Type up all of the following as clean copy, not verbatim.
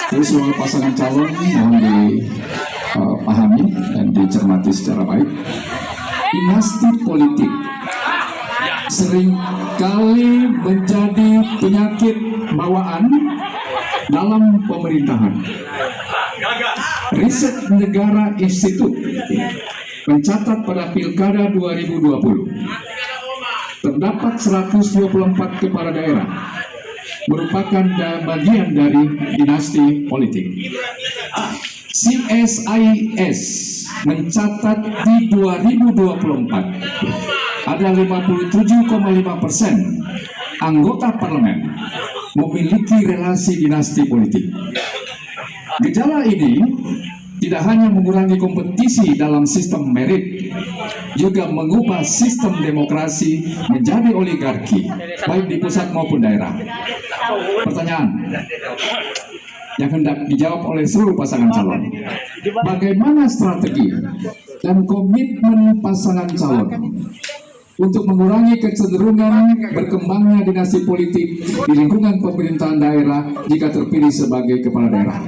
Jadi soal pasangan calon mohon dipahami dan dicermati secara baik. Dinasti politik seringkali menjadi penyakit bawaan dalam pemerintahan. Riset Negara Institut mencatat pada Pilkada 2020 terdapat 124 kepala daerah merupakan bagian dari dinasti politik. CSIS mencatat di 2024 ada 57,5% anggota parlemen memiliki relasi dinasti politik. Gejala ini tidak hanya mengurangi kompetisi dalam sistem merit, juga mengubah sistem demokrasi menjadi oligarki, baik di pusat maupun daerah. Pertanyaan yang hendak dijawab oleh seluruh pasangan calon, bagaimana strategi dan komitmen pasangan calon untuk mengurangi kecenderungan berkembangnya dinasti politik di lingkungan pemerintahan daerah jika terpilih sebagai kepala daerah?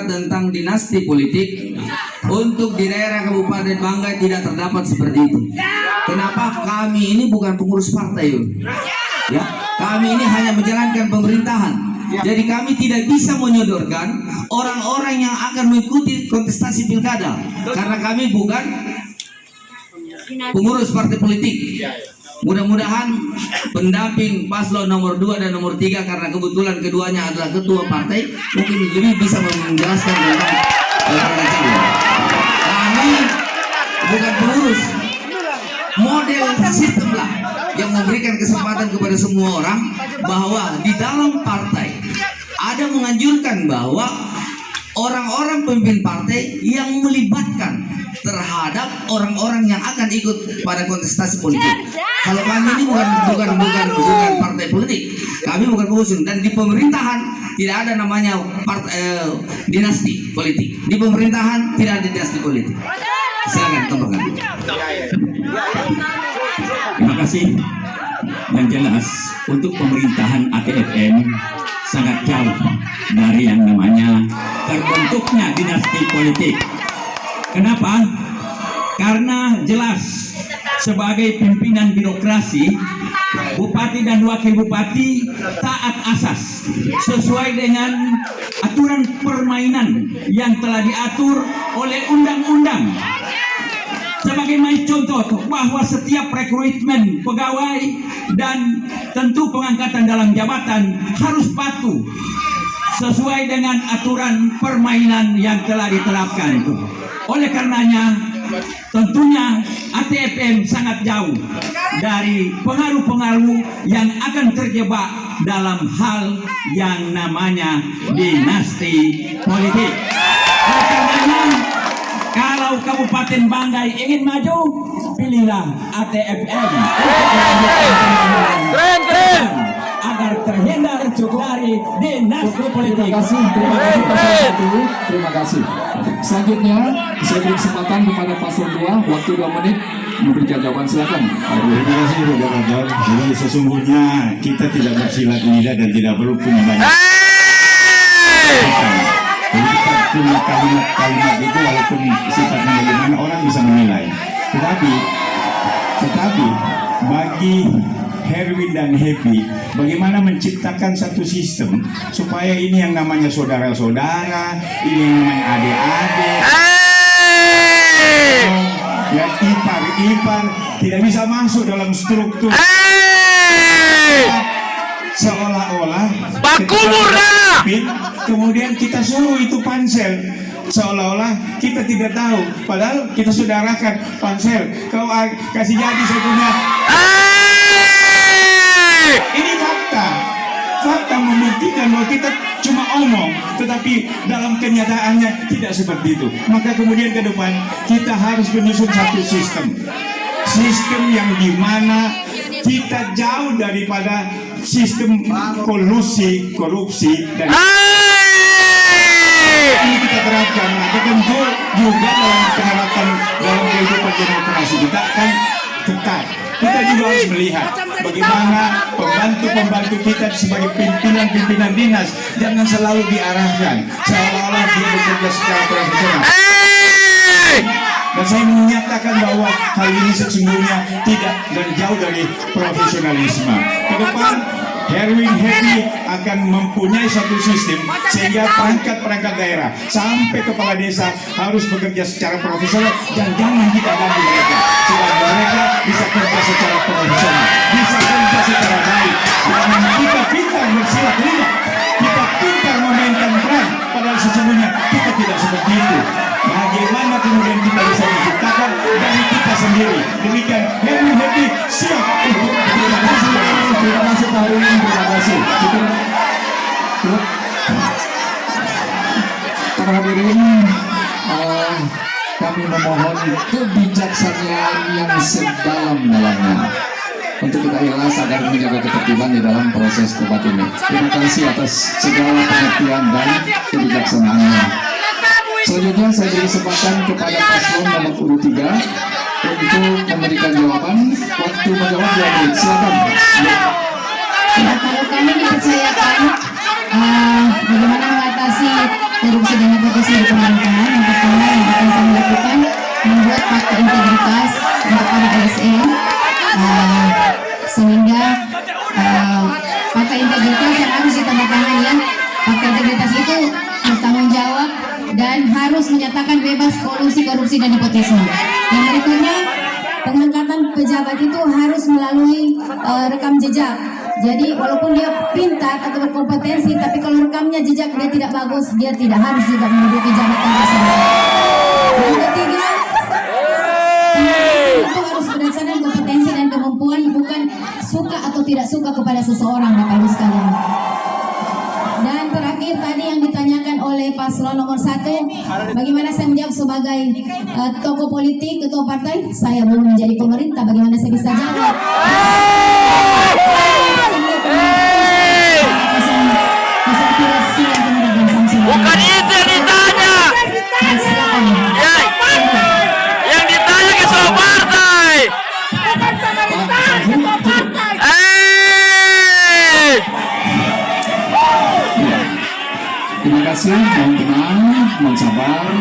Tentang dinasti politik untuk di daerah Kabupaten Banggai tidak terdapat seperti itu. Kenapa? Kami ini bukan pengurus partai, ya. Kami ini hanya menjalankan pemerintahan. Jadi kami tidak bisa menyodorkan orang-orang yang akan mengikuti kontestasi pilkada karena kami bukan pengurus partai politik. Mudah-mudahan pendamping paslon nomor 2 dan nomor 3, karena kebetulan keduanya adalah ketua partai, mungkin lebih bisa menjelaskan tentang kami bukan pengurus. Model sistem lah yang memberikan kesempatan kepada semua orang bahwa di dalam partai ada menganjurkan bahwa orang-orang pemimpin partai yang melibatkan terhadap orang-orang yang akan ikut pada kontestasi politik. Kalau kami ini bukan partai politik, kami bukan pengusung, dan di pemerintahan tidak ada namanya dinasti politik. Di pemerintahan tidak ada dinasti politik. Silakan tambahkan. Terima kasih. Yang jelas untuk pemerintahan ATFM sangat jauh dari yang namanya terbentuknya dinasti politik. Kenapa? Karena jelas sebagai pimpinan birokrasi, bupati dan wakil bupati taat asas sesuai dengan aturan permainan yang telah diatur oleh undang-undang. Sebagai contoh bahwa setiap rekrutmen pegawai dan tentu pengangkatan dalam jabatan harus patuh sesuai dengan aturan permainan yang telah diterapkan. Oleh karenanya tentunya ATFM sangat jauh dari pengaruh-pengaruh yang akan terjebak dalam hal yang namanya dinasti politik. Oleh karenanya kalau Kabupaten Banggai ingin maju, pilihlah ATFM agar terhindar dari dinasti politik. Terima kasih. Selanjutnya saya beri kesempatan kepada paslon 2, waktu 2 menit memberikan jawaban. Silakan. Terima kasih Saudara. Jadi sesungguhnya kita tidak bersilat lidah dan tidak perlu punya banyak. Jadi kita punya kalimat-kalimat itu walaupun sifatnya bagaimana orang bisa menilai. Tetapi bagi Herwin dan Happy, bagaimana menciptakan satu sistem supaya ini yang namanya saudara-saudara, ini yang namanya adik-adik, ya ipar-ipar tidak bisa masuk dalam struktur. Seolah-olah kemudian kita suruh itu pansel, seolah-olah kita tidak tahu, padahal kita saudarakan. Pansel, kau kasih jadi saya punya. Ini fakta membuktikan bahwa kita cuma omong, tetapi dalam kenyataannya tidak seperti itu. Maka kemudian ke depan kita harus menyusun satu sistem yang dimana kita jauh daripada sistem kolusi, korupsi, dan ini kita terapkan. Maka tentu juga dalam penerapan dalam kehidupan demokrasi kita akan ketat. kita juga harus melihat bagaimana pembantu-pembantu kita sebagai pimpinan-pimpinan dinas jangan selalu diarahkan seolah-olah dia bekerja secara profesional. Dan saya menyatakan bahwa hal ini sesungguhnya tidak dan jauh dari profesionalisme. Ke depan Herwin Happy akan mempunyai satu sistem sehingga perangkat daerah sampai kepala desa harus bekerja secara profesional dan jangan kita ganggu mereka supaya mereka bisa kerja secara profesional, bisa kerja secara baik. Jangan kita pintar bersilat lidah, kita pintar memainkan peran, padahal sesungguhnya kita tidak seperti itu. Bagaimana kemudian kita bisa menciptakan dari kita sendiri? Demikian Herwin Happy siap untuk Terima kasih Pak Herwin, terima kasih. Para hadirin, kami memohon kebijaksanaan yang sedalam-dalamnya untuk kita ikhlas agar menjaga ketertiban di dalam proses debat ini. Terima kasih atas segala pengertian dan kebijaksanaannya. Selanjutnya saya beri kesempatan kepada paslon nomor urut 3 untuk memberikan jawaban. Waktu menjawab 2 menit. Silakan. Ya, kalau kami dipercayakan bagaimana mengatasi korupsi dan nepotisme di pemerintahan, yang pertama yang akan kami lakukan membuat fakta integritas untuk para ASN, sehingga fakta integritas yang harus ditandatangani, ya, fakta integritas itu bertanggung jawab dan harus menyatakan bebas korupsi dan nepotisme. Yang berikutnya, pengangkatan pejabat itu harus melalui rekam jejak. Jadi walaupun dia pintar atau berkompetensi, tapi kalau rekamnya jejak dia tidak bagus, dia tidak harus juga menduduki jabatan tersebut. Yang ketiga, itu harus berdasarkan kompetensi dan kemampuan, bukan suka atau tidak suka kepada seseorang, Bapak Ibu sekalian. Dan terakhir tadi yang ditanyakan oleh paslon nomor 1, bagaimana saya menjawab sebagai tokoh politik, ketua partai? Saya belum menjadi pemerintah, bagaimana saya bisa jawab? Bukan itu yang ditanya. Yang ditanya ketua partai. Terima kasih, mohon tenang, mohon sabar.